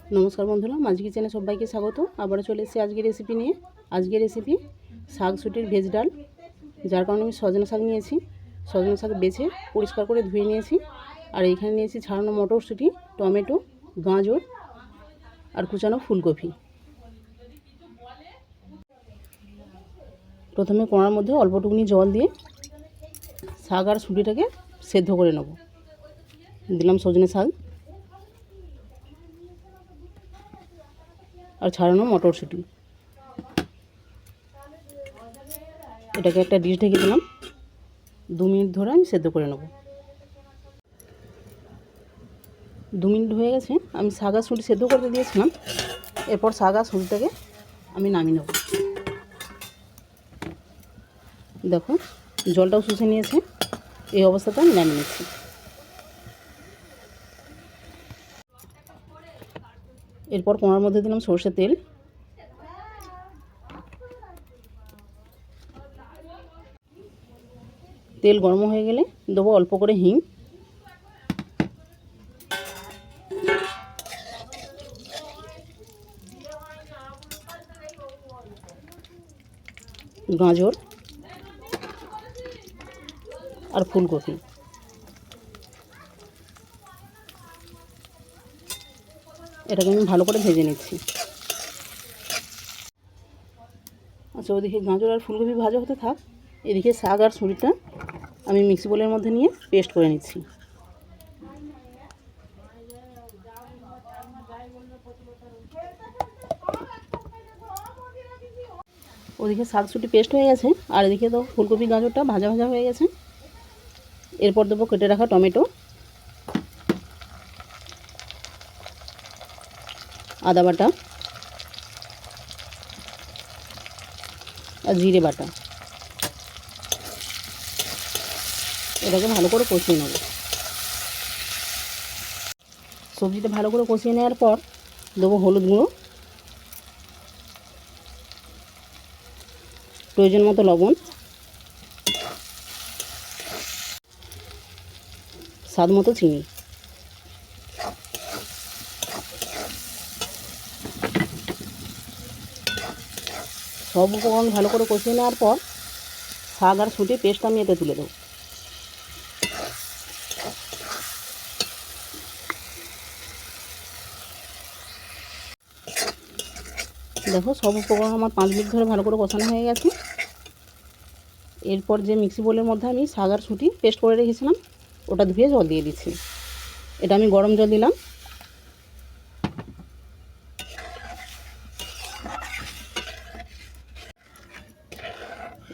नमस्कार बंधुरा माझी किचेने सबाइके स्वागत। आबारो चले एसेছি आजकेर रेसिपि निये। आजकेर रेसिपि शाकसुटिर भेज डाल, जार कारणे आमि सजना शाक निয়েছি। सजना शाक बेছে পরিষ্কার করে ধুয়ে নিয়েছি। আর এখানে নিয়েছি ছাড়ানো মটরশুঁটি, টমেটো, গাজর আর কুচানো ফুলকপি। প্রথমে কড়ার মধ্যে অল্পটুকুনি জল দিয়ে শাক আর শুঁটিটাকে সেদ্ধ করে নেব। দিলাম সজনে শাক আর ছাড়ানো মটরশুঁটি। এটাকে একটা ডিশ ঢেকে দিলাম। 2 মিনিট ধরে আমি সেদ্ধ করে নেব। 2 মিনিট হয়ে গেছে। আমি শাক আর শুঁটি সেদ্ধ করতে দিয়েছিলাম। এরপর শাক আর শুঁটিটাকে আমি নামিয়ে নেব। দেখো জলটাও শুষে নিয়েছে। এই অবস্থাতে আমি নামিয়ে নিচ্ছি। এরপর কড়ার মধ্যে দিলাম সরষের তেল। তেল গরম হয়ে গেলে দেবো অল্প করে হিং, গাজর আর ফুলকপি। এটাকে আমি ভালো করে ভেজে নিচ্ছি। আচ্ছা, ওদিকে গাজর আর ফুলকপি ভাজা হতে থাক। এদিকে শাক আর শুঁটিটা আমি মিক্সি বোলের মধ্যে নিয়ে পেস্ট করে নিচ্ছি। ওদিকে শাক শুঁটি পেস্ট হয়ে গেছে আর এদিকে তো ফুলকপি গাজরটা ভাজা ভাজা হয়ে গেছে। এরপর দেবো কেটে রাখা টমেটো, আদা বাটা আর জিরে বাটা। এটাকে ভালো করে কষিয়ে নেব। সবজিটা ভালো করে কষিয়ে নেওয়ার পর দেবো হলুদ গুঁড়ো, প্রয়োজন মতো লবণ, স্বাদ মতো চিনি। সব উপকরণ ভালো করে কষিয়ে নেওয়ার পর শাক আর শুঁটি পেস্ট আমি এতে তুলে দেবো। দেখো সব উপকরণ আমার 5 মিনিট ধরে ভালো করে কষানো হয়ে গেছে। এরপর যে মিক্সি বোলের মধ্যে আমি শাক আর শুঁটি পেস্ট করে রেখেছিলাম ওটা ধুয়ে জল দিয়ে দিচ্ছি। এটা আমি গরম জল দিলাম।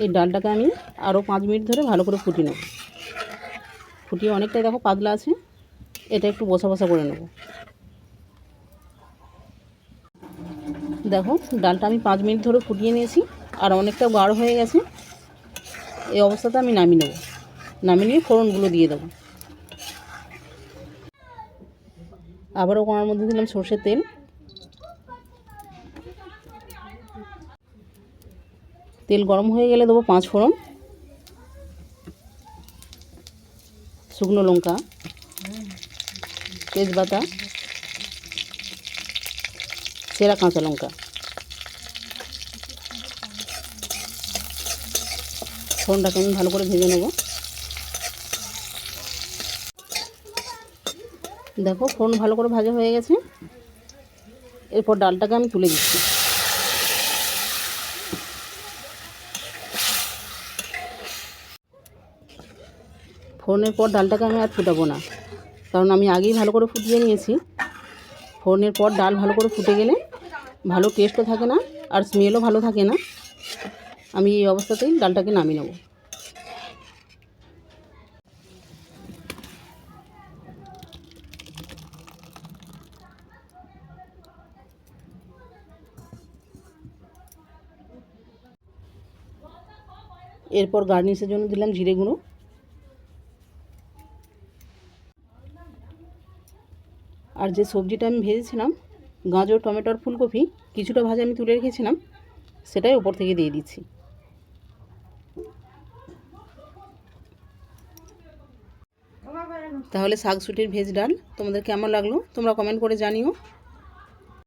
এই ডালটাকে আমি আরও 5 মিনিট ধরে ভালো করে ফুটিয়ে নেব। ফুটিয়ে অনেকটাই দেখো পাতলা আছে, এটা একটু বসা বসা করে নেব। দেখো ডালটা আমি 5 মিনিট ধরে ফুটিয়ে নিয়েছি আর অনেকটা গাঢ় হয়ে গেছে। এই অবস্থাতে আমি নামিয়ে নেব। নামিয়ে নিয়ে ফোড়নগুলো দিয়ে দেবো। আবারও কড়ার মধ্যে দিলাম সরষের তেল, তেল গরম হয়ে গেলে দেবো 5 ফোড়ন, শুকনো লঙ্কা, তেজপাতা, চেরা কাঁচা লঙ্কা। ফোড়নটাকে আমি ভালো করে ভেজে নেব। দেখো ফোড়ন ভালো করে ভাজা হয়ে গেছে। এরপর ডালটাকে আমি তুলে দিচ্ছি। ফোড়নের পর ডালটাকে আমি আর ফুটাবো না, কারণ আমি আগেই ভালো করে ফুটিয়ে নিয়েছি। ফোড়নের পর ডাল ভালো করে ফুটে গেলে ভালো টেস্টও থাকে না আর স্মেলও ভালো থাকে না। আমি এই অবস্থাতেই ডালটাকে নামিয়ে নেব। এরপর গার্নিশের জন্য দিলাম জিরে গুঁড়ো। আর যে সবজিটা আমি ভেজেছিলাম গাজর, টমেটো আর ফুলকপি, কিছুটা ভাজা আমি তুলে রেখেছিলাম, সেটাই উপর থেকে দিয়ে দিচ্ছি। তাহলে শাকসুটির ভেজ ডাল তোমাদের কেমন লাগলো তোমরা কমেন্ট করে জানিও।